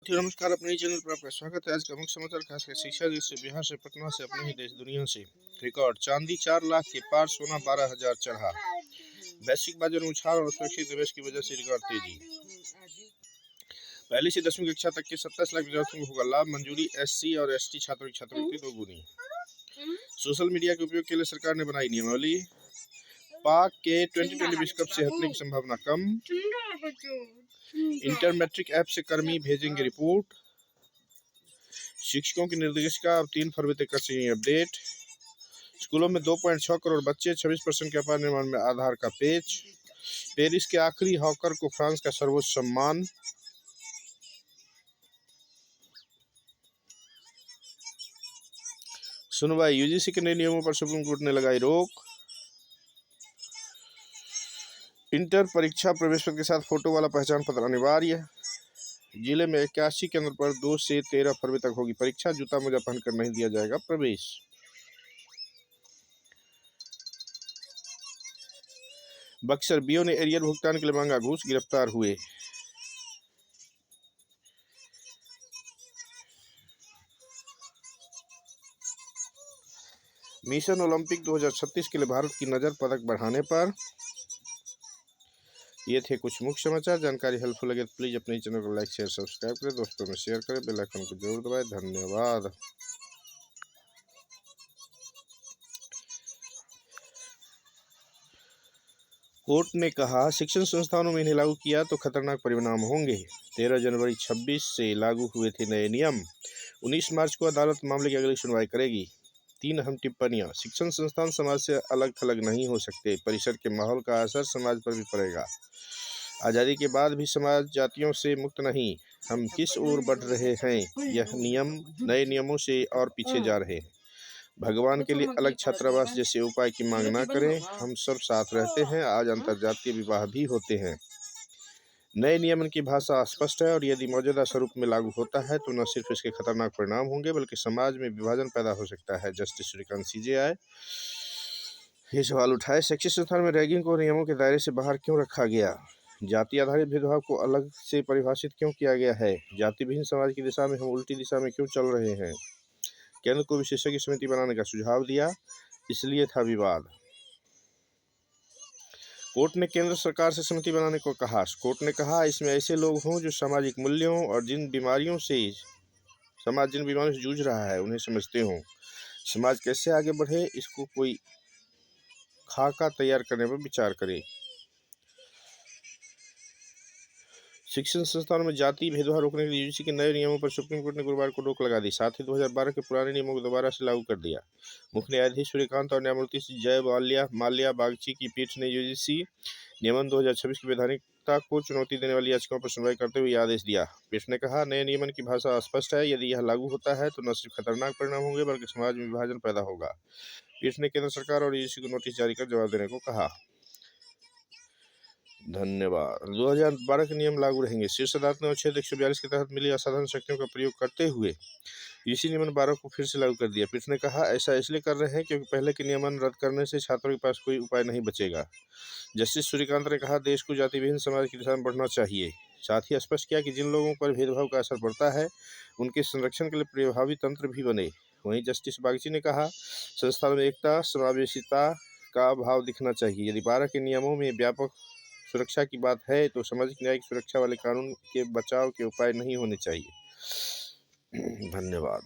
नमस्कार, अपने ही चैनल पर आपका स्वागत है। आज का मुख्य समाचार खास कर शिक्षा जैसे बिहार से, पटना से, अपने ही देश दुनिया से। रिकॉर्ड चांदी 4 लाख के पार, सोना 12,000 चढ़ा। वैश्विक बाजार में उछाल और सुरक्षित निवेश की वजह से रिकॉर्ड तेजी। पहली से 10वीं कक्षा तक के 27 लाख विद्यार्थियों को होगा लाभ। मंजूरी SC और ST छात्रों की छात्रवृत्ति दोगुनी। सोशल मीडिया के उपयोग के लिए सरकार ने बनाई नियमावली। पाक के 2020 विश्व कप से हटने की संभावना कम। इंटर मैट्रिक ऐप से कर्मी भेजेंगे रिपोर्ट। शिक्षकों की निर्देशिका अब 3 फरवरी तक कर सकेंगे अपडेट। स्कूलों में 2.6 करोड़ बच्चे, 26% के अपार निर्माण में आधार का पेच। पेरिस के आखिरी हॉकर को फ्रांस का सर्वोच्च सम्मान। सुनवाई, UGC के नए नियमों पर सुप्रीम कोर्ट ने लगाई रोक। इंटर परीक्षा प्रवेश पत्र के साथ फोटो वाला पहचान पत्र अनिवार्य। जिले में 81 केंद्र पर 2 से 13 फरवरी तक होगी परीक्षा। जूता मोजा पहनकर नहीं दिया जाएगा प्रवेश। बक्सर BO ने एरियर भुगतान के लिए मांगा घूस, गिरफ्तार हुए। मिशन ओलंपिक 2036 के लिए भारत की नज़र पदक बढ़ाने पर। ये थे कुछ मुख्य समाचार। जानकारी हेल्पफुल लगे तो प्लीज़ अपने चैनल को लाइक शेयर सब्सक्राइब करें, दोस्तों में शेयर करें, बेल आइकन को जरूर दबाएं। धन्यवाद। कोर्ट ने कहा, शिक्षण संस्थानों में इन्हें लागू किया तो खतरनाक परिणाम होंगे। 13 जनवरी 26 से लागू हुए थे नए नियम। 19 मार्च को अदालत मामले की अगली सुनवाई करेगी। 3 अहम टिप्पणियां। शिक्षण संस्थान समाज से अलग थलग नहीं हो सकते। परिसर के माहौल का असर समाज पर भी पड़ेगा। आज़ादी के बाद भी समाज जातियों से मुक्त नहीं। हम किस ओर बढ़ रहे हैं, यह नए नियमों से और पीछे जा रहे हैं। भगवान के लिए अलग छात्रावास जैसे उपाय की मांग न करें। हम सब साथ रहते हैं। आज अंतर्जातीय विवाह भी होते हैं। नए नियमन की भाषा स्पष्ट है और यदि मौजूदा स्वरूप में लागू होता है तो न सिर्फ इसके खतरनाक परिणाम होंगे बल्कि समाज में विभाजन पैदा हो सकता है। जस्टिस श्रीकांत CJI ये सवाल उठाए, शैक्षिक संस्थान में रैगिंग को नियमों के दायरे से बाहर क्यों रखा गया? जाति आधारित भेदभाव को अलग से परिभाषित क्यों किया गया है? जाति विहीन समाज की दिशा में हम उल्टी दिशा में क्यों चल रहे हैं? केंद्र को विशेषज्ञ समिति बनाने का सुझाव दिया, इसलिए था विवाद। कोर्ट ने केंद्र सरकार से समिति बनाने को कहा। कोर्ट ने कहा, इसमें ऐसे लोग हों जो सामाजिक मूल्यों और जिन बीमारियों से जूझ रहा है उन्हें समझते हों। समाज कैसे आगे बढ़े, इसको कोई खाका तैयार करने पर विचार करे। शिक्षण संस्थानों में जाति भेदभाव रोकने के लिए UGC के नए नियमों पर सुप्रीम कोर्ट ने गुरुवार को रोक लगा दी। साथ ही 2012 के पुराने नियमों को दोबारा से लागू कर दिया। मुख्य न्यायाधीश सूर्यकांत और न्यायमूर्ति जय माल्या बागची की पीठ ने UGC नियमन 2026 की वैधानिकता को चुनौती देने वाली याचिकाओं पर सुनवाई करते हुए यह आदेश दिया। पीठ ने कहा, नए नियमन की भाषा स्पष्ट है। यदि यह लागू होता है तो न सिर्फ खतरनाक परिणाम होंगे बल्कि समाज में विभाजन पैदा होगा। पीठ ने केंद्र सरकार और UGC को नोटिस जारी कर जवाब देने को कहा। धन्यवाद। 2012 के नियम लागू रहेंगे। शीर्ष अदालत ने अनुच्छेद 142 के तहत मिली असाधारण शक्तियों का प्रयोग करते हुए UGC नियमन 12 को फिर से लागू कर दिया। पीठ ने कहा, ऐसा इसलिए कर रहे हैं क्योंकि पहले के नियमन रद्द करने से छात्रों के पास कोई उपाय नहीं बचेगा। जस्टिस सूर्यकांत ने कहा, देश को जाति विहीन समाज की दिशा में बढ़ना चाहिए। साथ ही स्पष्ट किया कि जिन लोगों पर भेदभाव का असर पड़ता है उनके संरक्षण के लिए प्रभावी तंत्र भी बने। वहीं जस्टिस बागची ने कहा, संस्थानों में एकता समावेशिता का भाव दिखना चाहिए। यदि 12 के नियमों में व्यापक सुरक्षा की बात है तो सामाजिक न्यायिक सुरक्षा वाले कानून के बचाव के उपाय नहीं होने चाहिए। धन्यवाद।